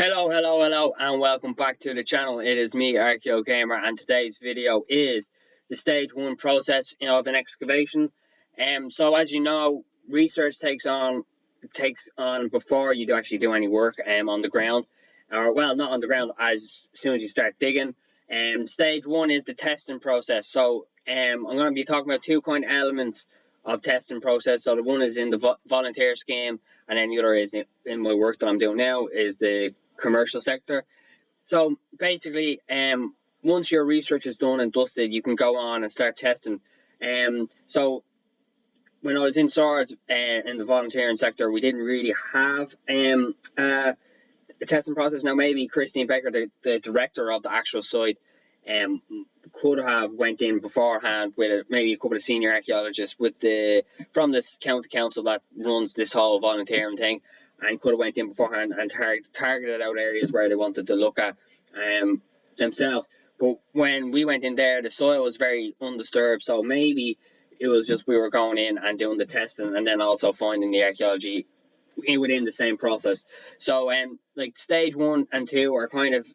Hello, and welcome back to the channel. It is me, Archaeology, and today's video is the stage one process of an excavation. So as you know, research takes on before you actually do any work on the ground, or well, not on the ground. As soon as you start digging, stage one is the testing process. So I'm going to be talking about two kind of elements of testing process. So the one is in the volunteer scheme, and then the other is in my work that I'm doing now is the commercial sector. So basically, once your research is done and dusted, you can go on and start testing. So when I was in SARS in the volunteering sector, we didn't really have a testing process. Now maybe Christine Baker, the director of the actual site, um, could have went in beforehand with maybe a couple of senior archaeologists from this county council that runs this whole volunteering thing, and could have went in beforehand and targeted out areas where they wanted to look at themselves. But when we went in there, the soil was very undisturbed, so maybe it was just we were going in and doing the testing and then also finding the archaeology within the same process. So like stage one and two are kind of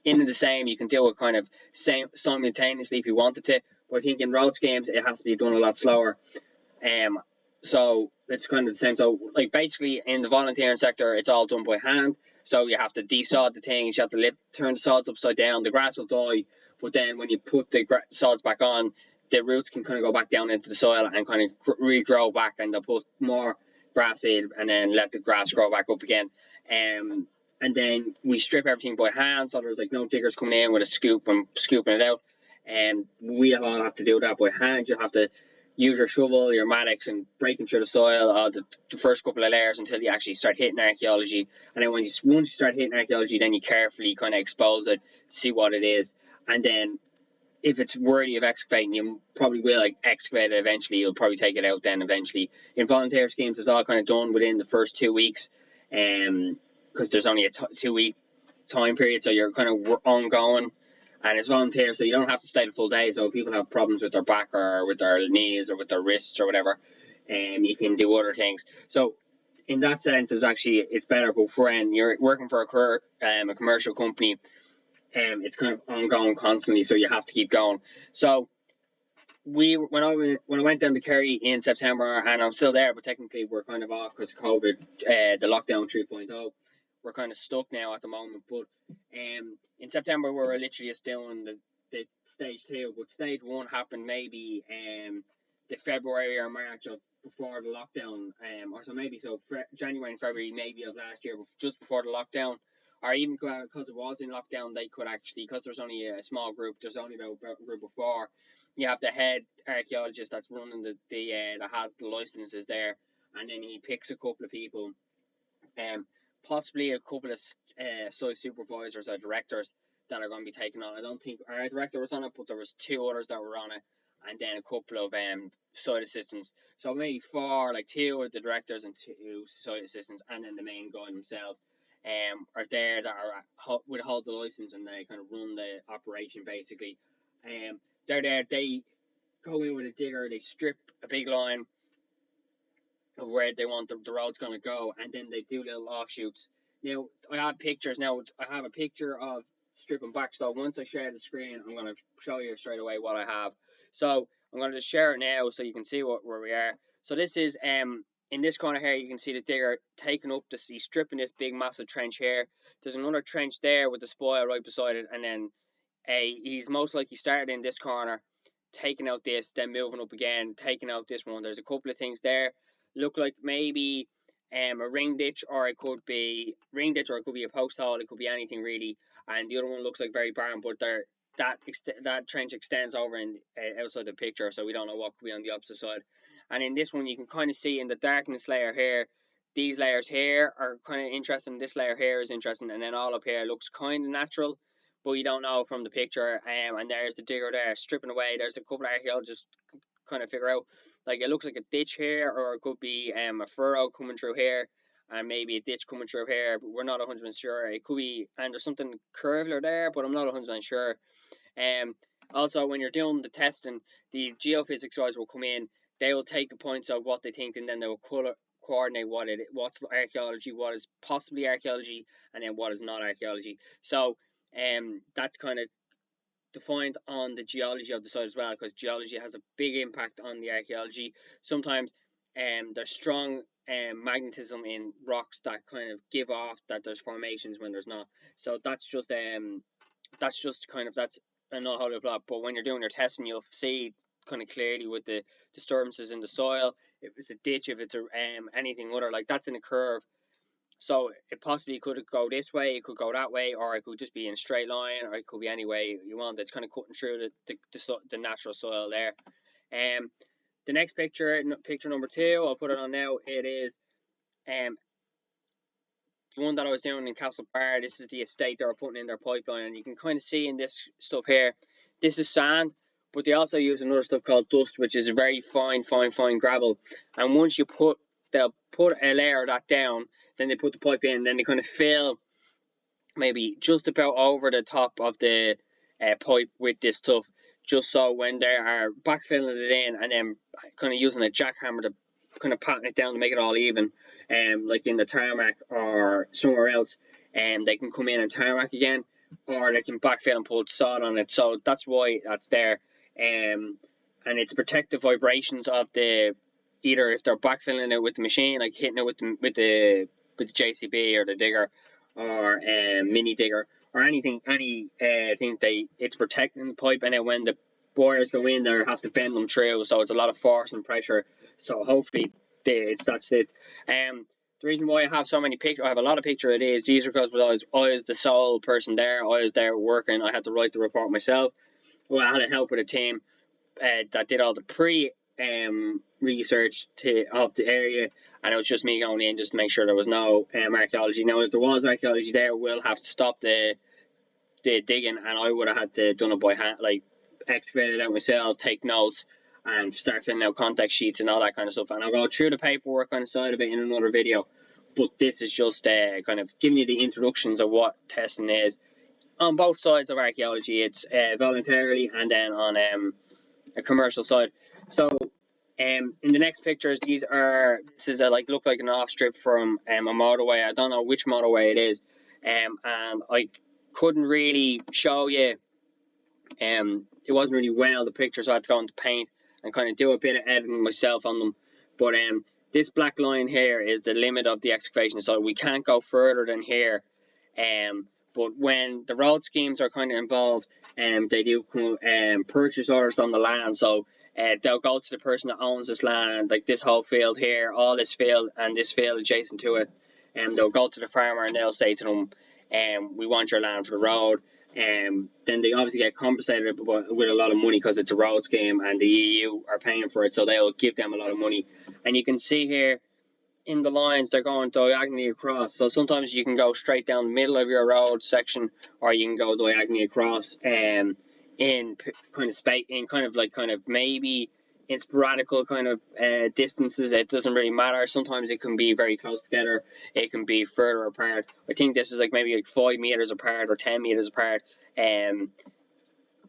in the same. You can do it kind of same simultaneously if you wanted to, but I think in road schemes it has to be done a lot slower. Um, so it's kind of the same. So like basically in the volunteering sector, it's all done by hand. So you have to desod the things, you have to turn the sods upside down. The grass will die, but then when you put the sods back on, the roots can kind of go back down into the soil and kind of regrow back, and they'll put more grass in and then let the grass grow back up again. And then we strip everything by hand, so there's like no diggers coming in with a scoop and scooping it out. And we all have to do that by hand. You have to use your shovel, your mattocks, and breaking through the soil, the first couple of layers until you actually start hitting archaeology. And then once you start hitting archaeology, then you carefully kind of expose it, see what it is, and then if it's worthy of excavating, you probably will like excavate it eventually. You'll probably take it out then eventually. In volunteer schemes, it's all kind of done within the first 2 weeks, because there's only a 2 week time period, so you're kind of ongoing. And it's volunteer, so you don't have to stay the full day. So if people have problems with their back or with their knees or with their wrists or whatever, you can do other things. So in that sense, it's better. But when you're working for a commercial company, it's kind of ongoing constantly, so you have to keep going. So when I went down to Kerry in September, and I'm still there, but technically we're kind of off because of COVID, the lockdown 3.0. We're kind of stuck now at the moment. But in September we were literally just doing the stage two, but stage one happened maybe the February or March of before the lockdown, or so maybe January and February maybe of last year, just before the lockdown. Or even because it was in lockdown, they could actually, because there's only a small group, there's only about a group of four. You have the head archaeologist that's running that has the licenses there, and then he picks a couple of people, possibly a couple of site supervisors or directors that are going to be taken on. I don't think our director was on it, but there was two others that were on it, and then a couple of site assistants. So maybe four, like two of the directors and two site assistants, and then the main guy themselves. Are there that would hold the license, and they kind of run the operation basically. They're there. They go in with a digger. They strip a big line of where they want the road's going to go, and then they do little offshoots. Now I have pictures. Now I have a picture of stripping back. So once I share the screen, I'm going to show you straight away what I have. So I'm going to just share it now so you can see where we are. So this is in this corner here, you can see the digger taking up he's stripping this big massive trench here. There's another trench there with the spoil right beside it, and then he's most likely started in this corner, taking out this, then moving up again, taking out this one. There's a couple of things there. Look like maybe a ring ditch, or it could be a post hole. It could be anything really. And the other one looks like very barren, but that trench extends over outside the picture, so we don't know what could be on the opposite side. And in this one, you can kind of see in the darkness layer here, these layers here are kind of interesting. This layer here is interesting, and then all up here looks kind of natural, but you don't know from the picture. And there's the digger there stripping away. There's a couple of archaeologists kind of figure out, like, it looks like a ditch here, or it could be a furrow coming through here, and maybe a ditch coming through here, but we're not 100% sure. It could be, and there's something curvular there, but I'm not 100% sure. Also, when you're doing the testing, the geophysics guys will come in. They will take the points of what they think, and then they will coordinate what's archaeology, what is possibly archaeology, and then what is not archaeology. So that's kind of defined on the geology of the site as well, because geology has a big impact on the archaeology. Sometimes there's strong magnetism in rocks that kind of give off that there's formations when there's not. So that's just kind of that's not how to plot. But when you're doing your testing, you'll see kind of clearly with the disturbances in the soil, if it's a ditch, if it's anything other, like that's in a curve. So it possibly could go this way, it could go that way, or it could just be in a straight line, or it could be any way you want. It's kind of cutting through the natural soil there. The next picture number 2, I'll put it on now. It is the one that I was doing in Castlebar. This is the estate they were putting in their pipeline, and you can kind of see in this stuff here, this is sand, but they also use another stuff called dust, which is a very fine gravel. And once they'll put a layer of that down, then they put the pipe in, then they kind of fill maybe just about over the top of the pipe with this stuff, just so when they are backfilling it in and then kind of using a jackhammer to kind of patting it down to make it all even, like in the tarmac or somewhere else, they can come in and tarmac again, or they can backfill and put sod on it. So that's why that's there. And it's protective vibrations of the, either if they're backfilling it with the machine, like hitting it with the JCB or the digger or mini digger or anything, it's protecting the pipe, and then when the boilers go in there, have to bend them through, so it's a lot of force and pressure. So hopefully that's it. The reason why I have so many pictures, I have a lot of pictures of these are because I was the sole person there. I was there working. I had to write the report myself. Well, I had help with a team that did all the research of the area, and it was just me going in just to make sure there was no archaeology. Now, if there was archaeology there, we'll have to stop the digging, and I would have had to done it by hand, like excavate it out myself, take notes, and start filling out contact sheets and all that kind of stuff. And I'll go through the paperwork on the side of it in another video. But this is just kind of giving you the introductions of what testing is on both sides of archaeology. It's voluntarily and then on a commercial side. So in the next pictures, this is look like an off strip from a motorway. I don't know which motorway it is, and I couldn't really show you. It wasn't really well the picture, so I had to go into paint and kind of do a bit of editing myself on them. But this black line here is the limit of the excavation, so we can't go further than here. But when the road schemes are kind of involved, they do purchase orders on the land. So they'll go to the person that owns this land, like this whole field here, all this field and this field adjacent to it. And they'll go to the farmer and they'll say to them, we want your land for the road. Then they obviously get compensated with a lot of money because it's a road scheme and the EU are paying for it, so they'll give them a lot of money. And you can see here in the lines, they're going diagonally across. So sometimes you can go straight down the middle of your road section, or you can go diagonally across in kind of space, in kind of maybe in sporadical kind of distances. It doesn't really matter. Sometimes it can be very close together. It can be further apart. I think this is maybe 5 meters apart or 10 meters apart.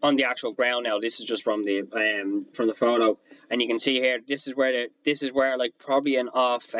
On the actual ground now. This is just from the photo, and you can see here. This is where probably an off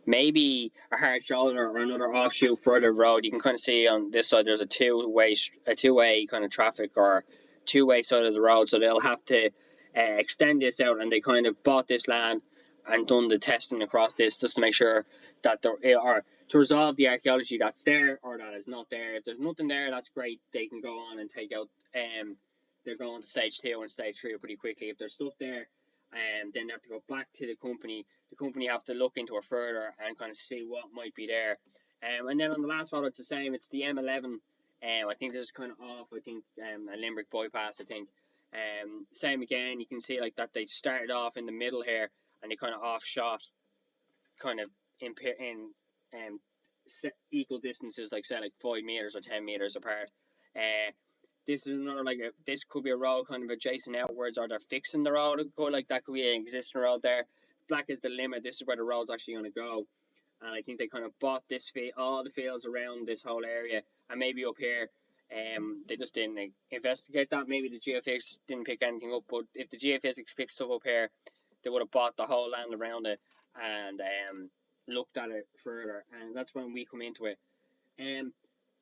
maybe a hard shoulder or another offshoot further road. You can kind of see on this side there's a two-way kind of traffic or two-way side of the road, so they'll have to extend this out, and they kind of bought this land and done the testing across this just to make sure that there are, to resolve the archaeology that's there or that is not there. If there's nothing there, that's great. They can go on and take out. They're going to stage 2 and stage 3 pretty quickly. If there's stuff there, then they have to go back to the company. The company have to look into it further and kind of see what might be there. And then on the last photo, it's the same. It's the M11. I think this is kind of off. I think a Limerick bypass. I think. Same again. You can see that they started off in the middle here, and they kind of offshot, kind of in equal distances, say 5 meters or 10 meters apart. This is another this could be a road kind of adjacent outwards, or they're fixing the road. That could be an existing road there. Black is the limit. This is where the road's actually going to go. And I think they kind of bought all the fields around this whole area, and maybe up here. They just didn't investigate that. Maybe the geophysics didn't pick anything up, but if the geophysics picked stuff up here, they would have bought the whole land around it and looked at it further, and that's when we come into it. And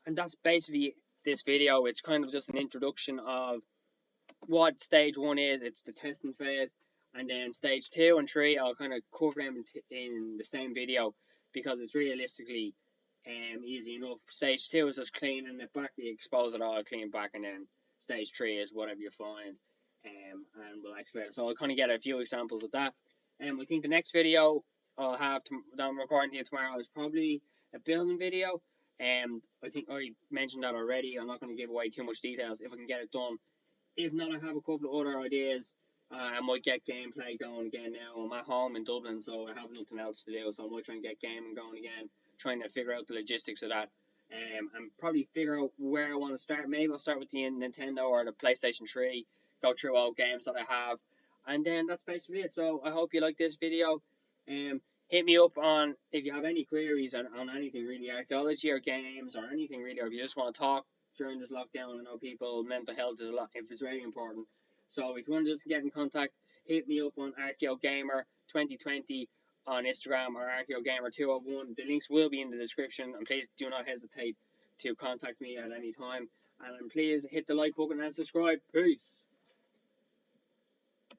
that's basically this video. It's kind of just an introduction of what stage 1 is. It's the testing phase, and then stage 2 and 3 I'll kind of cover them in the same video, because it's realistically easy enough. Stage 2 is just cleaning it back, you expose it all, clean back, and then stage 3 is whatever you find, and we'll excavate it. So I'll kind of get a few examples of that. And we think the next video I'll have that I'm recording here tomorrow is probably a building video. I think I mentioned that already. I'm not going to give away too much details if I can get it done. If not, I have a couple of other ideas. I might get gameplay going again now. I'm at home in Dublin, so I have nothing else to do. So I might try and get gaming going again, trying to figure out the logistics of that. And probably figure out where I want to start. Maybe I'll start with the Nintendo or the PlayStation 3, go through all games that I have. And then that's basically it. So I hope you like this video. Hit me up on if you have any queries on anything really, archaeology or games or anything really, or if you just want to talk during this lockdown. I know people, mental health is a lot, if it's very important. So if you want to just get in contact, hit me up on ArchaeoGamer2020 on Instagram or ArchaeoGamer201. The links will be in the description, and please do not hesitate to contact me at any time. And please hit the like button and subscribe. Peace.